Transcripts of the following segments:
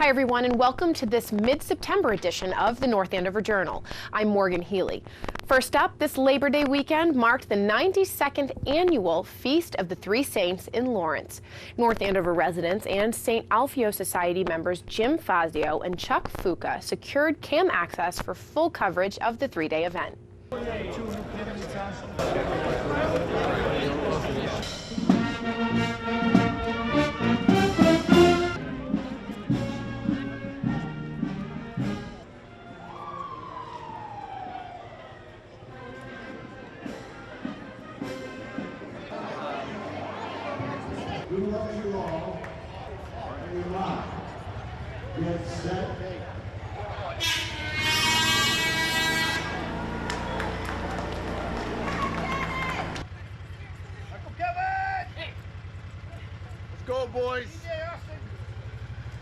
Hi everyone, and welcome to this mid-September edition of the North Andover Journal. I'm Morgan Healy. First up, this Labor Day weekend marked the 92nd annual Feast of the Three Saints in Lawrence. North Andover residents and St. Alfio Society members Jim Fazio and Chuck Fuca secured cam access for full coverage of the three-day event. We love you all. Are you live? Get set. Uncle Kevin! Hey! Let's go, boys.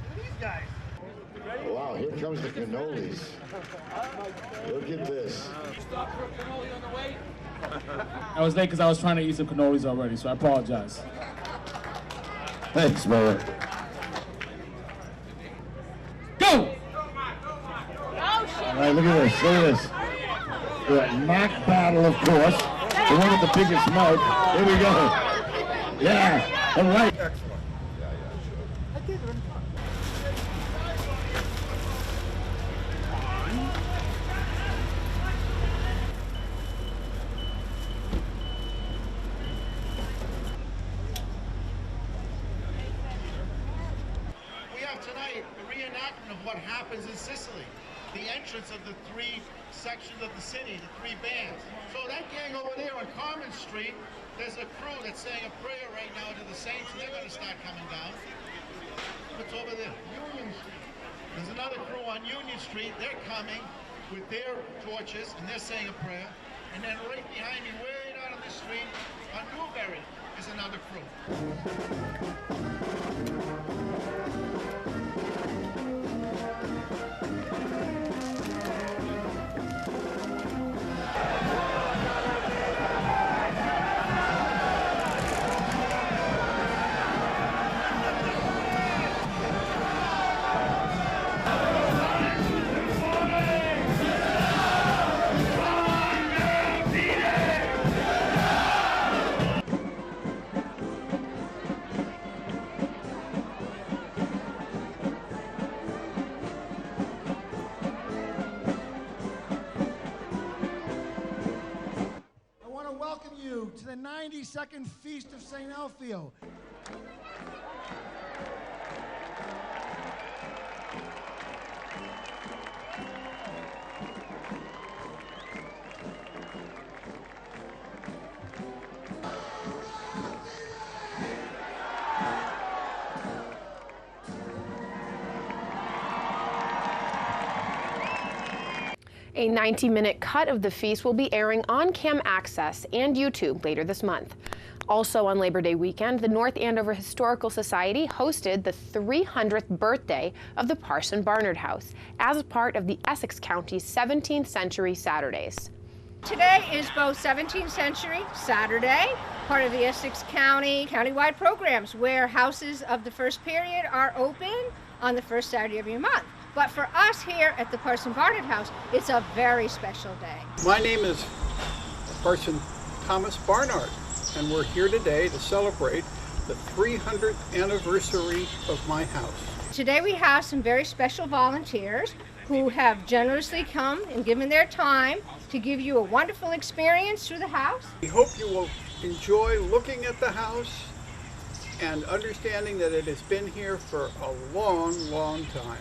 Look at these guys. Wow, here comes the cannolis. Look at this. Stop for a cannoli on the way? I was late because I was trying to eat some cannolis already, so I apologize. Thanks, man. Go! All right, look at this. Look at this. The mock battle, of course. The one with the biggest mouth. Here we go. Yeah. All right. Excellent. We have tonight a reenactment of what happens in Sicily. The entrance of the three sections of the city, the three bands. So that gang over there on Common Street, there's a crew that's saying a prayer right now to the saints, and they're going to start coming down. What's over there? Union Street. There's another crew on Union Street. They're coming with their torches, and they're saying a prayer. And then right behind me, way out on the street, on Newberry, is another crew. I want to welcome you to the 92nd Feast of St. Alfio. A 90-minute cut of the feast will be airing on Cam Access and YouTube later this month. Also on Labor Day weekend, the North Andover Historical Society hosted the 300th birthday of the Parson Barnard House as part of the Essex County 17th Century Saturdays. Today is both 17th Century Saturday, part of the Essex County countywide programs where houses of the first period are open on the first Saturday of every month. But for us here at the Parson Barnard House, it's a very special day. My name is Parson Thomas Barnard, and we're here today to celebrate the 300th anniversary of my house. Today we have some very special volunteers who have generously come and given their time to give you a wonderful experience through the house. We hope you will enjoy looking at the house and understanding that it has been here for a long, long time.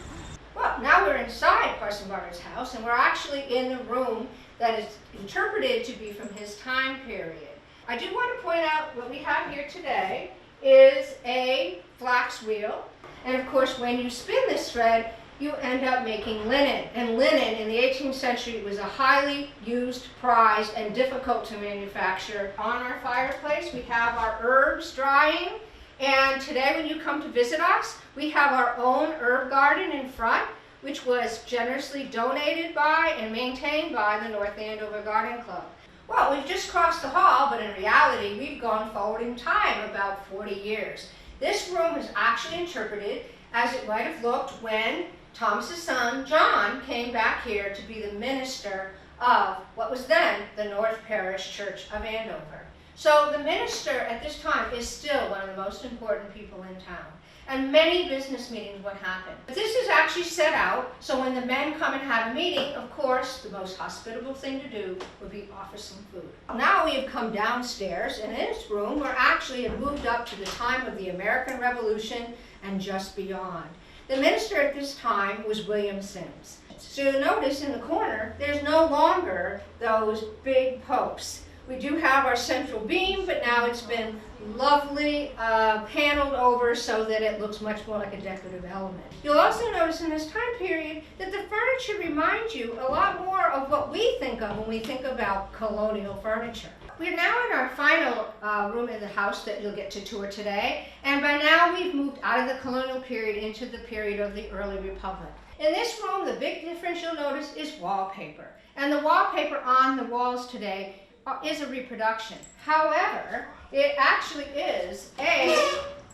Well, now we're inside Parson Barnard's house, and we're actually in the room that is interpreted to be from his time period. I do want to point out what we have here today is a flax wheel, and of course when you spin this thread, you end up making linen. And linen in the 18th century was a highly used, prized, and difficult to manufacture. On our fireplace, we have our herbs drying. And today when you come to visit us, we have our own herb garden in front, which was generously donated by and maintained by the North Andover Garden Club. Well, we've just crossed the hall, but in reality, we've gone forward in time about 40 years. This room is actually interpreted as it might have looked when Thomas's son, John, came back here to be the minister of what was then the North Parish Church of Andover. So the minister at this time is still one of the most important people in town. And many business meetings would happen. But this is actually set out, so when the men come and have a meeting, of course, the most hospitable thing to do would be offer some food. Now we have come downstairs, and in this room, we're actually have moved up to the time of the American Revolution and just beyond. The minister at this time was William Sims. So you'll notice in the corner, there's no longer those big posts. We do have our central beam, but now it's been lovely paneled over so that it looks much more like a decorative element. You'll also notice in this time period that the furniture reminds you a lot more of what we think of when we think about colonial furniture. We're now in our final room in the house that you'll get to tour today, and by now we've moved out of the colonial period into the period of the early republic. In this room, the big difference you'll notice is wallpaper, and the wallpaper on the walls today is a reproduction. However, it actually is a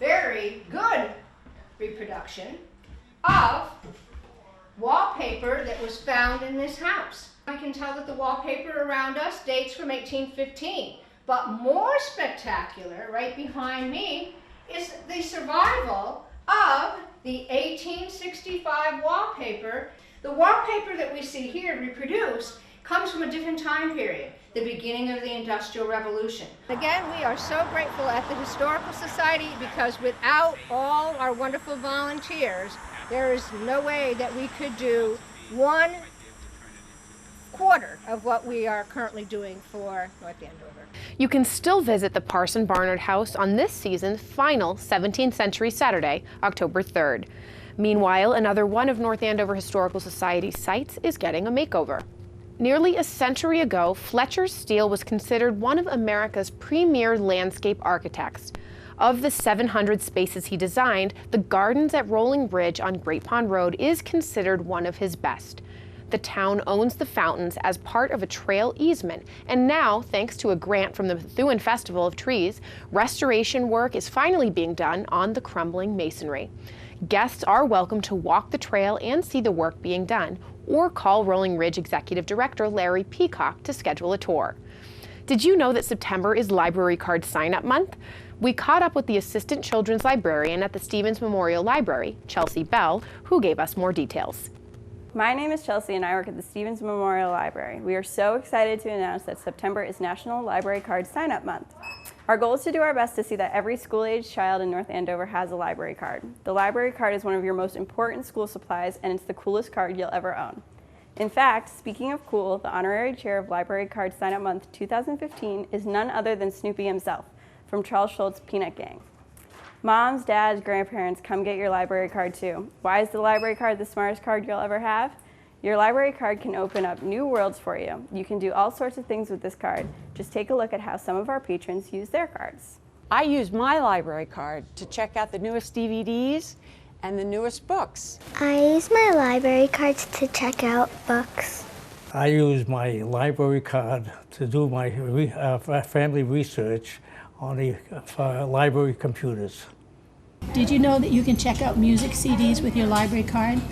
very good reproduction of wallpaper that was found in this house. We can tell that the wallpaper around us dates from 1815, but more spectacular, right behind me, is the survival of the 1865 wallpaper. The wallpaper that we see here reproduced comes from a different time period, the beginning of the Industrial Revolution. Again, we are so grateful at the Historical Society because without all our wonderful volunteers, there is no way that we could do 1/4 of what we are currently doing for North Andover. You can still visit the Parson Barnard House on this season's final 17th century Saturday, October 3rd. Meanwhile, another one of North Andover Historical Society's sites is getting a makeover. Nearly a century ago, Fletcher Steele was considered one of America's premier landscape architects. Of the 700 spaces he designed, the gardens at Rolling Bridge on Great Pond Road is considered one of his best. The town owns the fountains as part of a trail easement, and now, thanks to a grant from the Methuen Festival of Trees, restoration work is finally being done on the crumbling masonry. Guests are welcome to walk the trail and see the work being done, or call Rolling Ridge Executive Director Larry Peacock to schedule a tour. Did you know that September is Library Card Sign-Up Month? We caught up with the Assistant Children's Librarian at the Stevens Memorial Library, Chelsea Bell, who gave us more details. My name is Chelsea and I work at the Stevens Memorial Library. We are so excited to announce that September is National Library Card Sign-Up Month. Our goal is to do our best to see that every school-aged child in North Andover has a library card. The library card is one of your most important school supplies, and it's the coolest card you'll ever own. In fact, speaking of cool, the honorary chair of Library Card Sign-Up Month 2015 is none other than Snoopy himself, from Charles Schultz's Peanut Gang. Moms, dads, grandparents, come get your library card too. Why is the library card the smartest card you'll ever have? Your library card can open up new worlds for you. You can do all sorts of things with this card. Just take a look at how some of our patrons use their cards. I use my library card to check out the newest DVDs and the newest books. I use my library cards to check out books. I use my library card to do my family research on the library computers. Did you know that you can check out music CDs with your library card?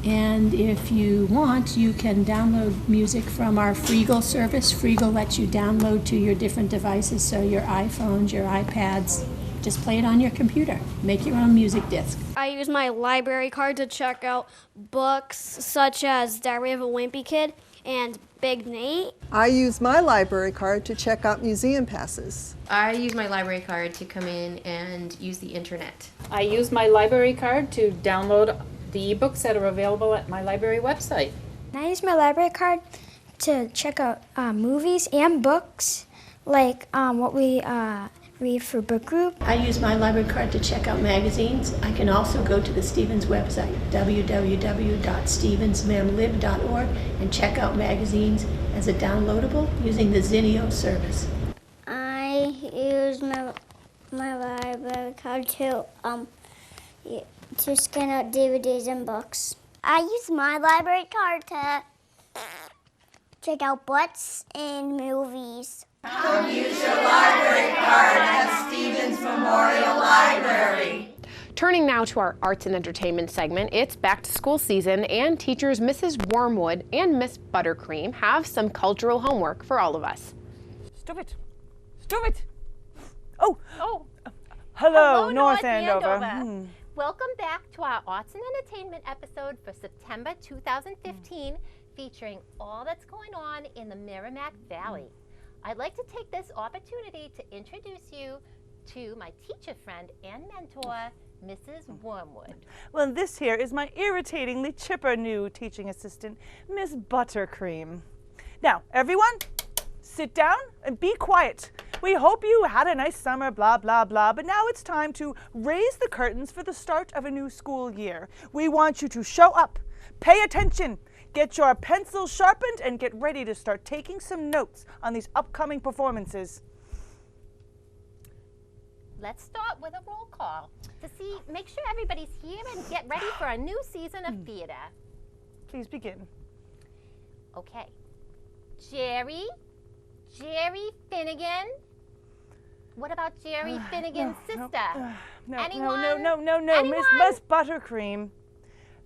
And if you want, you can download music from our Freegal service. Freegal lets you download to your different devices, so your iPhones, your iPads, just play it on your computer. Make your own music disc. I use my library card to check out books such as Diary of a Wimpy Kid and Big Nate. I use my library card to check out museum passes. I use my library card to come in and use the internet. I use my library card to download the ebooks that are available at my library website. I use my library card to check out movies and books, like what we read for book group. I use my library card to check out magazines. I can also go to the Stevens website, www.stevensmemlib.org, and check out magazines as a downloadable using the Zinio service. I use my library card to scan out DVDs and books. I use my library card to check out books and movies. Come use your library card at Stevens Memorial Library. Turning now to our arts and entertainment segment, it's back to school season, and teachers Mrs. Wormwood and Miss Buttercream have some cultural homework for all of us. Stop it! Stop it! Oh! Oh! Hello, North Andover. Welcome back to our Arts and Entertainment episode for September 2015, featuring all that's going on in the Merrimack Valley. I'd like to take this opportunity to introduce you to my teacher friend and mentor, Mrs. Wormwood. Well, this here is my irritatingly chipper new teaching assistant, Miss Buttercream. Now, everyone, sit down and be quiet. We hope you had a nice summer, blah, blah, blah, but now it's time to raise the curtains for the start of a new school year. We want you to show up, pay attention, get your pencils sharpened, and get ready to start taking some notes on these upcoming performances. Let's start with a roll call to make sure everybody's here and get ready for a new season of theater. Please begin. Okay. Jerry Finnegan. What about Jerry Finnegan's sister? No, Miss Buttercream.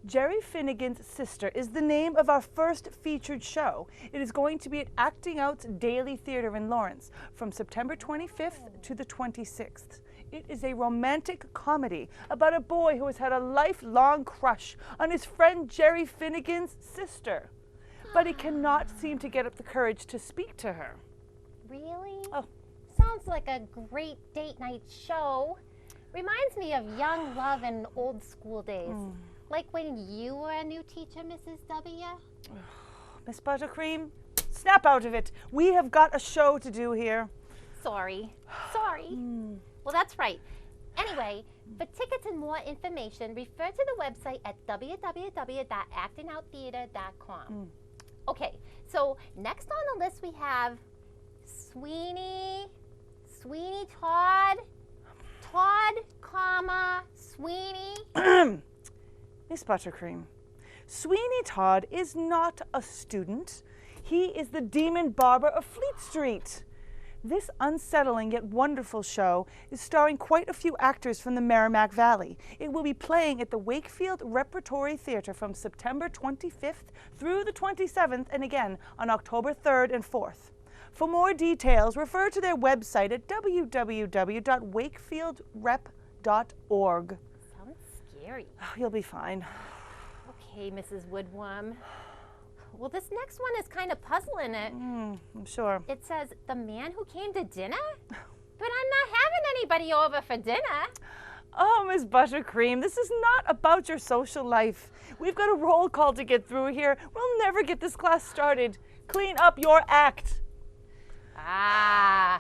Jerry Finnegan's Sister is the name of our first featured show. It is going to be at Acting Out's Daily Theater in Lawrence from September 25th to the 26th. It is a romantic comedy about a boy who has had a lifelong crush on his friend Jerry Finnegan's sister, but he cannot seem to get up the courage to speak to her. Really? Oh. Sounds like a great date night show. Reminds me of young love and old school days. Like when you were a new teacher, Mrs. W. Miss Buttercream, snap out of it. We have got a show to do here. Sorry. Well, that's right. Anyway, for tickets and more information, refer to the website at www.actingouttheater.com. Okay, so next on the list we have Sweeney Todd, Sweeney. Miss Buttercream, Sweeney Todd is not a student. He is the demon barber of Fleet Street. This unsettling yet wonderful show is starring quite a few actors from the Merrimack Valley. It will be playing at the Wakefield Repertory Theater from September 25th through the 27th and again on October 3rd and 4th. For more details, refer to their website at www.wakefieldrep.org. Sounds scary. You'll be fine. Okay, Mrs. Woodworm. Well, this next one is kind of puzzling it. I'm sure. It says, the man who came to dinner? But I'm not having anybody over for dinner. Oh, Miss Buttercream, this is not about your social life. We've got a roll call to get through here. We'll never get this class started. Clean up your act. I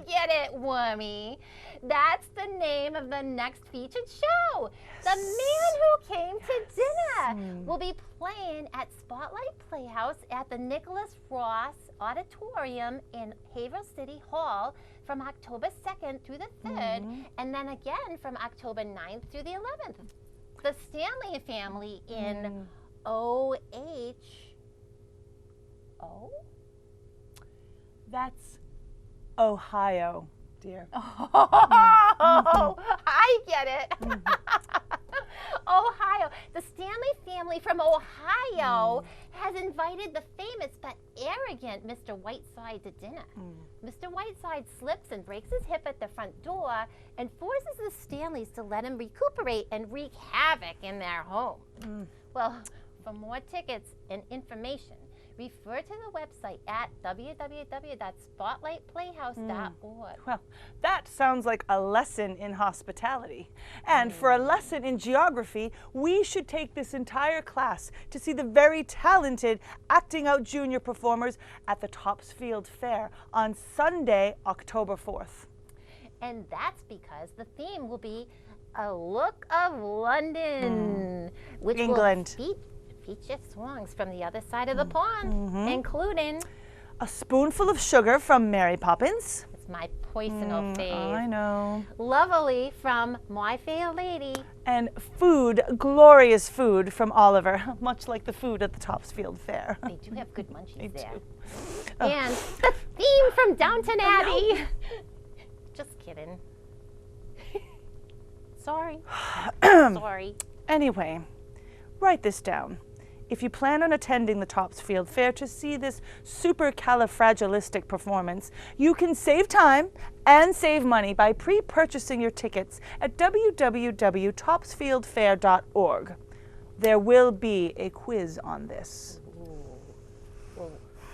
get it, Wormy. That's the name of the next featured show. The Man Who Came to Dinner will be playing at Spotlight Playhouse at the Nicholas Ross Auditorium in Haverhill City Hall from October 2nd through the 3rd, and then again from October 9th through the 11th. The Stanley family in O-H-O? That's Ohio, dear. Oh, I get it. Ohio. The Stanley family from Ohio has invited the famous but arrogant Mr. Whiteside to dinner. Mr. Whiteside slips and breaks his hip at the front door and forces the Stanleys to let him recuperate and wreak havoc in their home. Well, for more tickets and information, refer to the website at www.spotlightplayhouse.org. Well, that sounds like a lesson in hospitality. And for a lesson in geography, we should take this entire class to see the very talented Acting Out Junior performers at the Topsfield Fair on Sunday, October 4th. And that's because the theme will be A Look of London, which England. will feature songs from the other side of the pond, including A Spoonful of Sugar from Mary Poppins. It's my personal fave. I know. Lovely from My Fair Lady. And Food, Glorious Food from Oliver, much like the food at the Topsfield Fair. They do have good munchies there. And the theme from Downton Abbey. Just kidding. Sorry. Sorry. Anyway, write this down. If you plan on attending the Topsfield Fair to see this supercalifragilistic performance, you can save time and save money by pre-purchasing your tickets at www.topsfieldfair.org. There will be a quiz on this.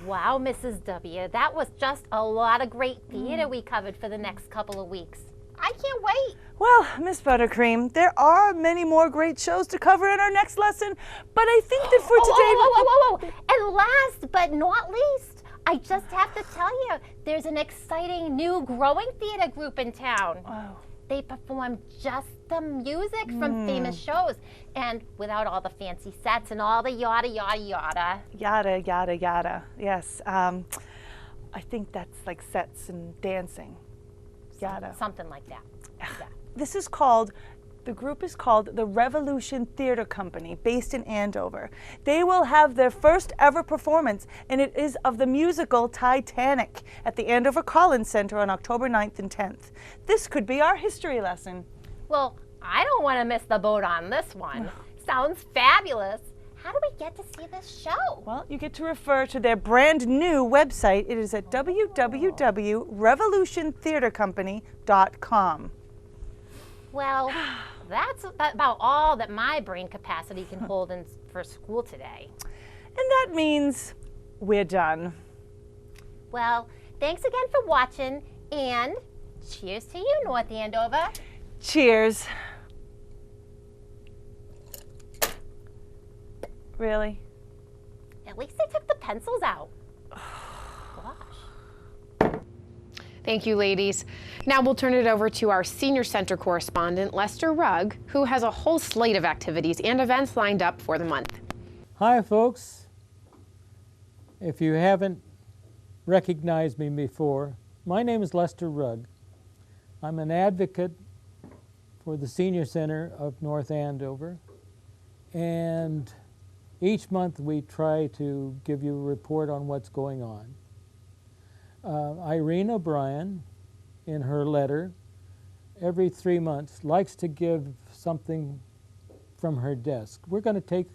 Wow, Mrs. W., that was just a lot of great theater we covered for the next couple of weeks. I can't wait. Well, Miss Buttercream, there are many more great shows to cover in our next lesson, but I think that for today... Whoa. And last but not least, I just have to tell you, there's an exciting new growing theater group in town. Oh. They perform just the music from famous shows, and without all the fancy sets and all the yada, yada, yada. Yada, yada, yada. Yes. I think that's like sets and dancing. Yada. Something like that. Yeah. The group is called the Revolution Theater Company, based in Andover. They will have their first ever performance, and it is of the musical Titanic at the Andover Collins Center on October 9th and 10th. This could be our history lesson. Well, I don't want to miss the boat on this one. Sounds fabulous. How do we get to see this show? Well, you get to refer to their brand new website. It is at www.revolutiontheatercompany.com. Well, that's about all that my brain capacity can hold for school today. And that means we're done. Well, thanks again for watching, and cheers to you, North Andover. Cheers. Really? At least they took the pencils out. Thank you, ladies. Now we'll turn it over to our Senior Center correspondent, Lester Rugg, who has a whole slate of activities and events lined up for the month. Hi, folks. If you haven't recognized me before, my name is Lester Rugg. I'm an advocate for the Senior Center of North Andover, and each month we try to give you a report on what's going on. Irene O'Brien, in her letter, every 3 months, likes to give something from her desk. We're going to take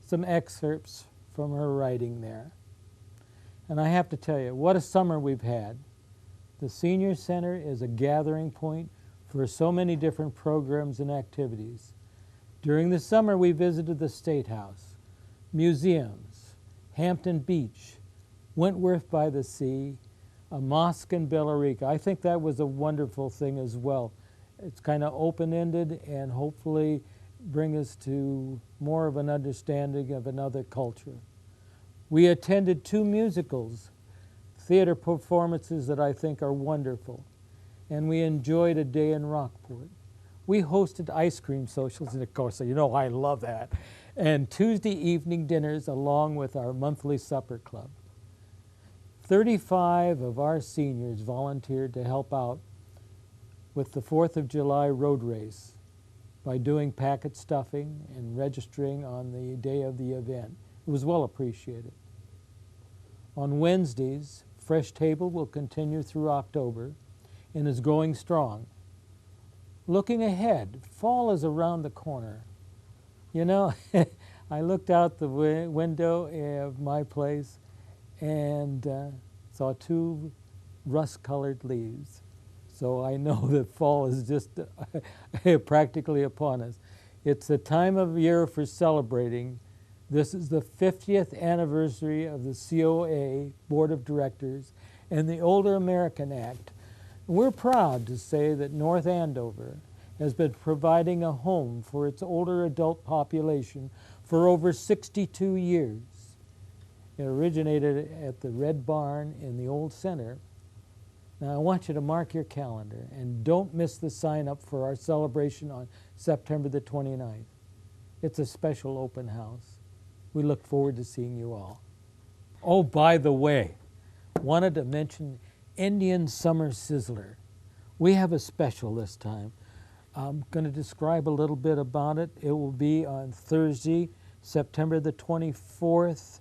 some excerpts from her writing there. And I have to tell you, what a summer we've had. The Senior Center is a gathering point for so many different programs and activities. During the summer, we visited the State House, museums, Hampton Beach, Wentworth by the Sea, a mosque in Billerica. I think that was a wonderful thing as well. It's kind of open-ended and hopefully bring us to more of an understanding of another culture. We attended 2 musicals, theater performances that I think are wonderful, and we enjoyed a day in Rockport. We hosted ice cream socials, and of course, you know I love that, and Tuesday evening dinners along with our monthly supper club. 35 of our seniors volunteered to help out with the 4th of July road race by doing packet stuffing and registering on the day of the event. It was well appreciated. On Wednesdays, Fresh Table will continue through October and is going strong. Looking ahead, fall is around the corner. You know, I looked out the window of my place and saw 2 rust-colored leaves. So I know that fall is just practically upon us. It's the time of year for celebrating. This is the 50th anniversary of the COA Board of Directors and the Older American Act. We're proud to say that North Andover has been providing a home for its older adult population for over 62 years. It originated at the Red Barn in the Old Center. Now I want you to mark your calendar and don't miss the sign up for our celebration on September the 29th. It's a special open house. We look forward to seeing you all. Oh, by the way, wanted to mention Indian Summer Sizzler. We have a special this time. I'm going to describe a little bit about it. It will be on Thursday, September the 24th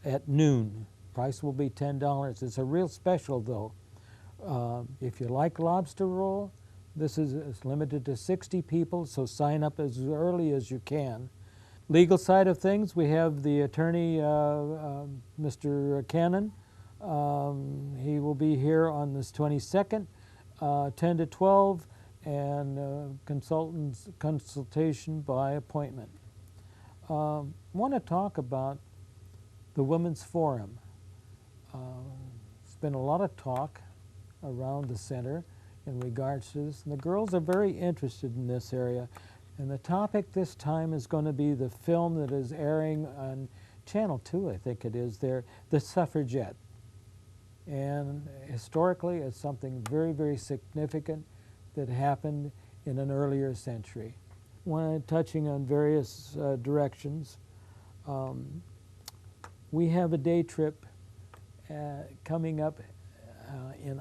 at noon. Price will be $10. It's a real special though. If you like lobster roll, This is limited to 60 people, so sign up as early as you can. Legal side of things, we have the attorney, Mr. Cannon. He will be here on this 22nd, 10 to 12, and consultation by appointment. I want to talk about the Women's Forum. There's been a lot of talk around the center in regards to this, and the girls are very interested in this area. And the topic this time is going to be the film that is airing on Channel 2, I think it is there, The Suffragette. And historically, it's something very, very significant that happened in an earlier century. Touching on various directions, we have a day trip coming up in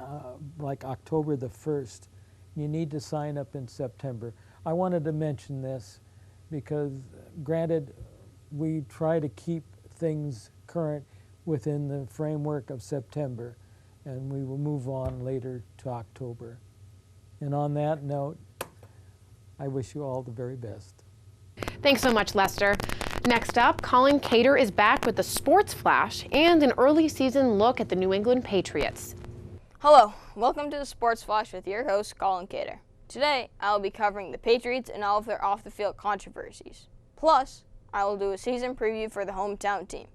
like October the 1st. You need to sign up in September. I wanted to mention this because, granted, we try to keep things current within the framework of September, and we will move on later to October. And on that note, I wish you all the very best. Thanks so much, Lester. Next up, Colin Cater is back with the Sports Flash and an early season look at the New England Patriots. Hello, welcome to the Sports Flash with your host, Colin Cater. Today, I will be covering the Patriots and all of their off-the-field controversies. Plus, I will do a season preview for the hometown team.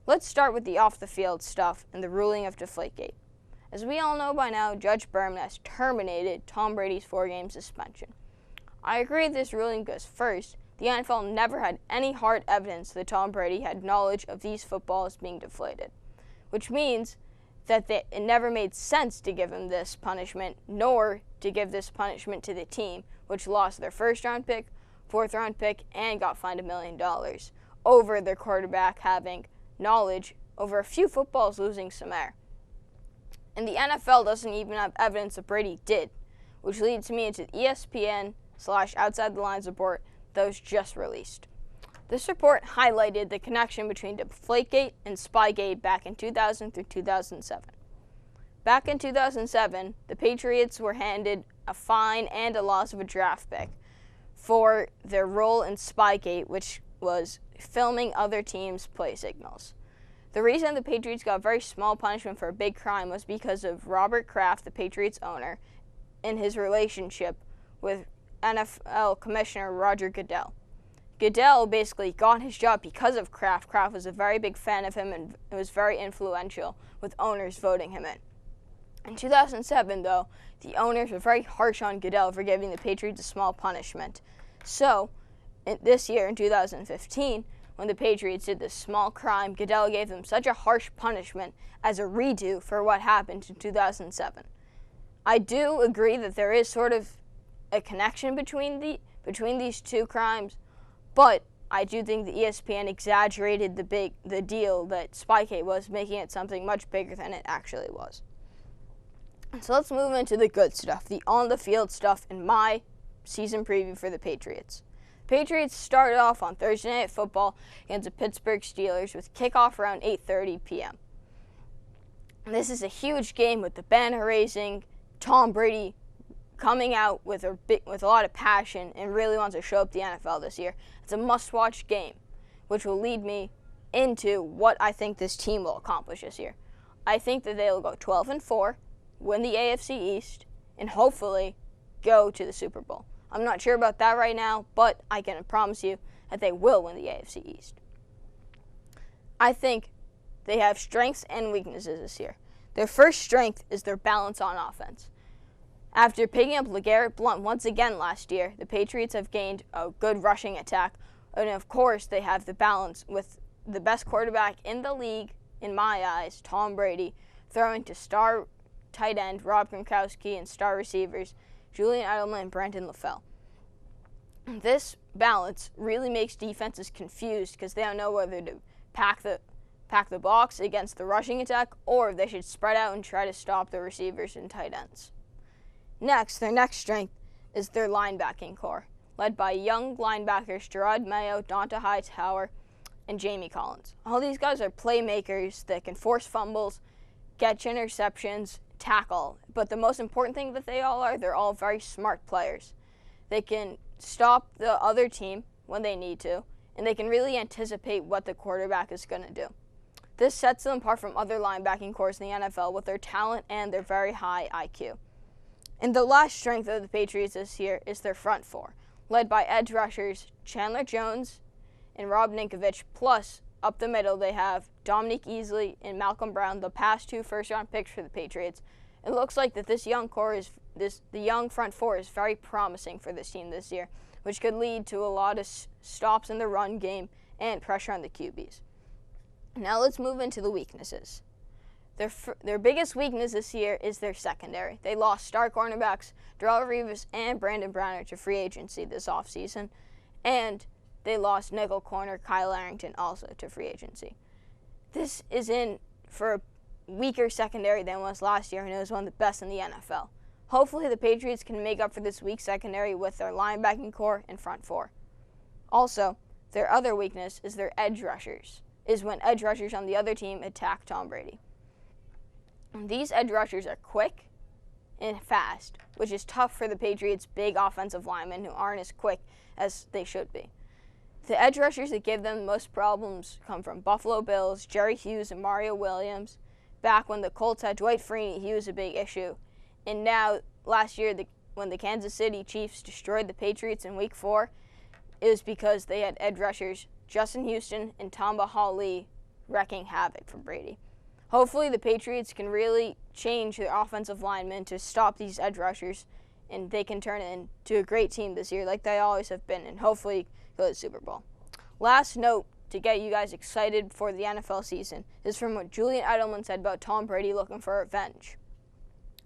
Let's start with the off-the-field stuff and the ruling of Deflategate. As we all know by now, Judge Berman has terminated Tom Brady's 4-game suspension. I agree with this ruling because, first, the NFL never had any hard evidence that Tom Brady had knowledge of these footballs being deflated, which means that it never made sense to give him this punishment, nor to give this punishment to the team, which lost their first-round pick, fourth-round pick, and got fined $1 million over their quarterback having knowledge over a few footballs losing some air. And the NFL doesn't even have evidence that Brady did, which leads me into the ESPN/Outside the Lines report that was just released. This report highlighted the connection between Deflategate and Spygate back in 2000 through 2007. Back in 2007, the Patriots were handed a fine and a loss of a draft pick for their role in Spygate, which was filming other teams' play signals. The reason the Patriots got a very small punishment for a big crime was because of Robert Kraft, the Patriots owner, and his relationship with NFL Commissioner Roger Goodell. Goodell basically got his job because of Kraft. Kraft was a very big fan of him and was very influential with owners voting him in. In 2007, though, the owners were very harsh on Goodell for giving the Patriots a small punishment. So, this year, in 2015, when the Patriots did this small crime, Goodell gave them such a harsh punishment as a redo for what happened in 2007. I do agree that there is sort of a connection between these two crimes, but I do think the ESPN exaggerated the deal that Spygate was, making it something much bigger than it actually was. So let's move into the good stuff, the on-the-field stuff in my season preview for the Patriots. The Patriots started off on Thursday Night Football against the Pittsburgh Steelers with kickoff around 8:30 p.m. This is a huge game with the banner raising, Tom Brady coming out with a lot of passion and really wants to show up the NFL this year. It's a must-watch game, which will lead me into what I think this team will accomplish this year. I think that they will go 12-4, win the AFC East, and hopefully go to the Super Bowl. I'm not sure about that right now, but I can promise you that they will win the AFC East. I think they have strengths and weaknesses this year. Their first strength is their balance on offense. After picking up LeGarrette Blount once again last year, the Patriots have gained a good rushing attack, and of course they have the balance with the best quarterback in the league, in my eyes, Tom Brady, throwing to star tight end Rob Gronkowski and star receivers Julian Edelman and Brandon LaFell. This balance really makes defenses confused because they don't know whether to pack the box against the rushing attack or if they should spread out and try to stop the receivers and tight ends. Next, their next strength is their linebacking core, led by young linebackers Gerard Mayo, Donta Hightower, and Jamie Collins. All these guys are playmakers that can force fumbles, catch interceptions, tackle, but the most important thing that they all are, they're all very smart players. They can stop the other team when they need to, and they can really anticipate what the quarterback is going to do. This sets them apart from other linebacking corps in the NFL with their talent and their very high IQ. And the last strength of the Patriots this year is their front four, led by edge rushers Chandler Jones and Rob Ninkovich, plus up the middle they have Dominique Easley and Malcolm Brown, the past 2 first-round picks for the Patriots. It looks like that this young the young front four is very promising for this team this year, which could lead to a lot of stops in the run game and pressure on the QBs. Now let's move into the weaknesses. Their biggest weakness this year is their secondary. They lost star cornerbacks Darrell Revis and Brandon Browner to free agency this offseason, and they lost nickel corner Kyle Arrington also to free agency. This is in for a weaker secondary than was last year, and it was one of the best in the NFL. Hopefully the Patriots can make up for this weak secondary with their linebacking core and front four. Also, their other weakness is their edge rushers, when edge rushers on the other team attack Tom Brady. These edge rushers are quick and fast, which is tough for the Patriots' big offensive linemen who aren't as quick as they should be. The edge rushers that give them the most problems come from Buffalo Bills, Jerry Hughes, and Mario Williams. Back when the Colts had Dwight Freeney, he was a big issue. And now, last year, when the Kansas City Chiefs destroyed the Patriots in Week 4, it was because they had edge rushers Justin Houston and Tamba Hali wrecking havoc for Brady. Hopefully the Patriots can really change their offensive linemen to stop these edge rushers, and they can turn it into a great team this year like they always have been, and hopefully go to the Super Bowl. Last note to get you guys excited for the NFL season is from what Julian Edelman said about Tom Brady looking for revenge.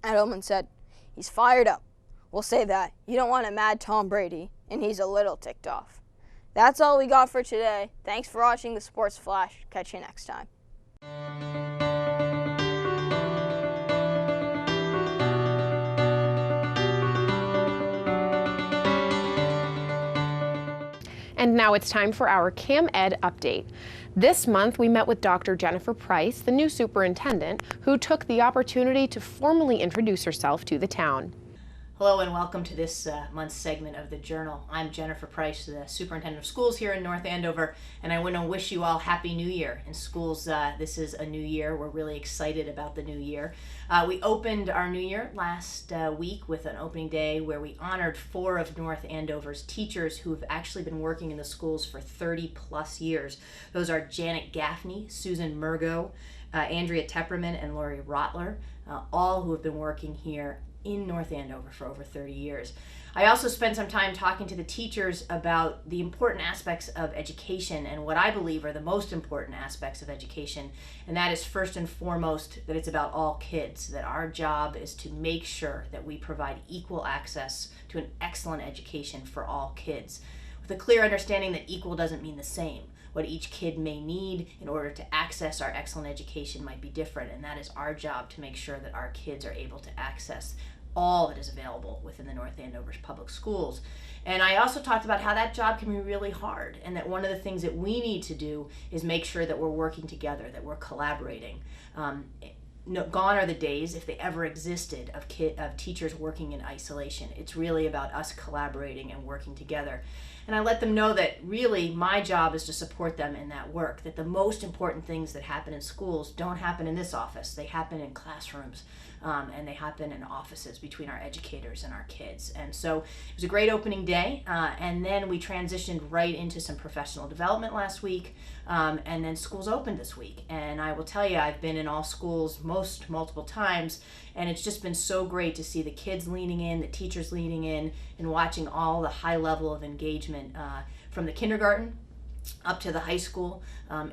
Edelman said, "He's fired up. We'll say that. You don't want a mad Tom Brady, and he's a little ticked off." That's all we got for today. Thanks for watching the Sports Flash. Catch you next time. And now it's time for our Cam Ed update. This month we met with Dr. Jennifer Price, the new superintendent, who took the opportunity to formally introduce herself to the town. Hello and welcome to this month's segment of the Journal. I'm Jennifer Price, the superintendent of schools here in North Andover, and I want to wish you all Happy New Year. In schools, this is a new year. We're really excited about the new year. We opened our new year last week with an opening day where we honored 4 of North Andover's teachers who have actually been working in the schools for 30 plus years. Those are Janet Gaffney, Susan Murgo, Andrea Tepperman, and Lori Rotler, all who have been working here in North Andover for over 30 years. I also spent some time talking to the teachers about the important aspects of education and what I believe are the most important aspects of education, and that is first and foremost that it's about all kids, that our job is to make sure that we provide equal access to an excellent education for all kids, with a clear understanding that equal doesn't mean the same. What each kid may need in order to access our excellent education might be different, and that is our job to make sure that our kids are able to access all that is available within the North Andover public schools. And I also talked about how that job can be really hard, and that one of the things that we need to do is make sure that we're working together, that we're collaborating. Gone are the days, if they ever existed, of teachers working in isolation. It's really about us collaborating and working together. And I let them know that really my job is to support them in that work, that the most important things that happen in schools don't happen in this office. They happen in classrooms, and they happen in offices between our educators and our kids. And so it was a great opening day, and then we transitioned right into some professional development last week, and then schools opened this week. And I will tell you, I've been in all schools multiple times, and it's just been so great to see the kids leaning in, the teachers leaning in, and watching all the high level of engagement from the kindergarten up to the high school.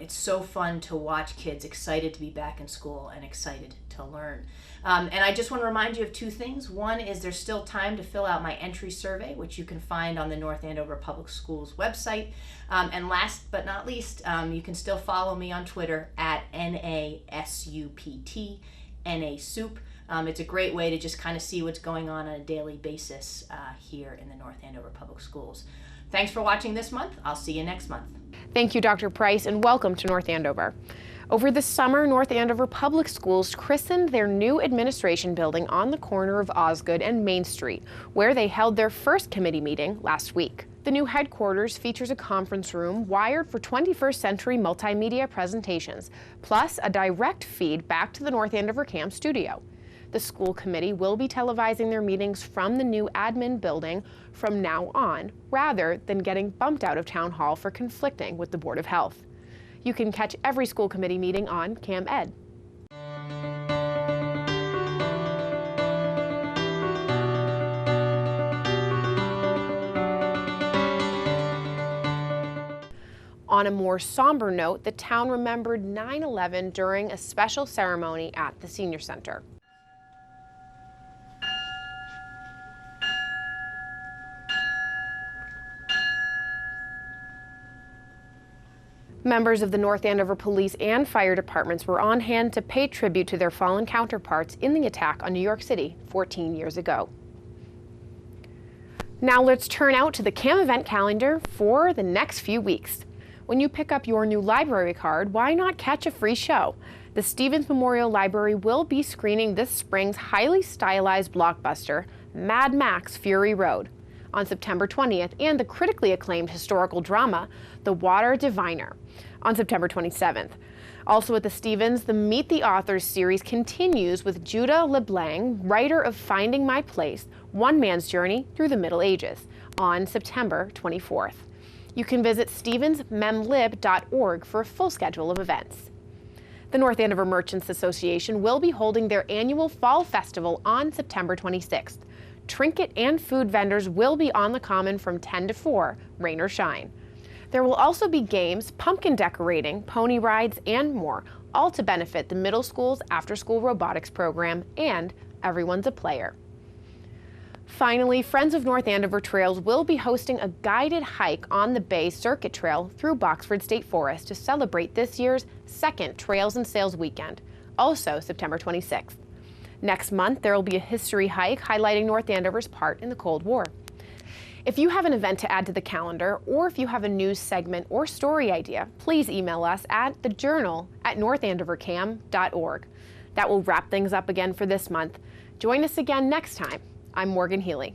It's so fun to watch kids excited to be back in school and excited to learn. And I just want to remind you of 2 things. One is there's still time to fill out my entry survey, which you can find on the North Andover Public Schools website. And last but not least, you can still follow me on Twitter at NASUPT, NASoup. It's a great way to just kind of see what's going on a daily basis here in the North Andover Public Schools. Thanks for watching this month. I'll see you next month. Thank you, Dr. Price, and welcome to North Andover. Over the summer, North Andover Public Schools christened their new administration building on the corner of Osgood and Main Street, where they held their first committee meeting last week. The new headquarters features a conference room wired for 21st century multimedia presentations, plus a direct feed back to the North Andover Cam studio. The school committee will be televising their meetings from the new admin building from now on, rather than getting bumped out of Town Hall for conflicting with the Board of Health. You can catch every school committee meeting on CamEd. On a more somber note, the town remembered 9/11 during a special ceremony at the Senior Center. Members of the North Andover Police and Fire Departments were on hand to pay tribute to their fallen counterparts in the attack on New York City 14 years ago. Now let's turn out to the CAM event calendar for the next few weeks. When you pick up your new library card, why not catch a free show? The Stevens Memorial Library will be screening this spring's highly stylized blockbuster, Mad Max Fury Road, on September 20th, and the critically acclaimed historical drama, The Water Diviner, on September 27th. Also at the Stevens, the Meet the Authors series continues with Judah LeBlanc, writer of Finding My Place, One Man's Journey Through the Middle Ages, on September 24th. You can visit stevensmemlib.org for a full schedule of events. The North Andover Merchants Association will be holding their annual Fall Festival on September 26th. Trinket and food vendors will be on the common from 10 to 4, rain or shine. There will also be games, pumpkin decorating, pony rides, and more, all to benefit the middle school's after-school robotics program and Everyone's a Player. Finally, Friends of North Andover Trails will be hosting a guided hike on the Bay Circuit Trail through Boxford State Forest to celebrate this year's second Trails and Sales Weekend, also September 26th. Next month, there will be a history hike highlighting North Andover's part in the Cold War. If you have an event to add to the calendar, or if you have a news segment or story idea, please email us at thejournal@northandovercam.org. That will wrap things up again for this month. Join us again next time. I'm Morgan Healy.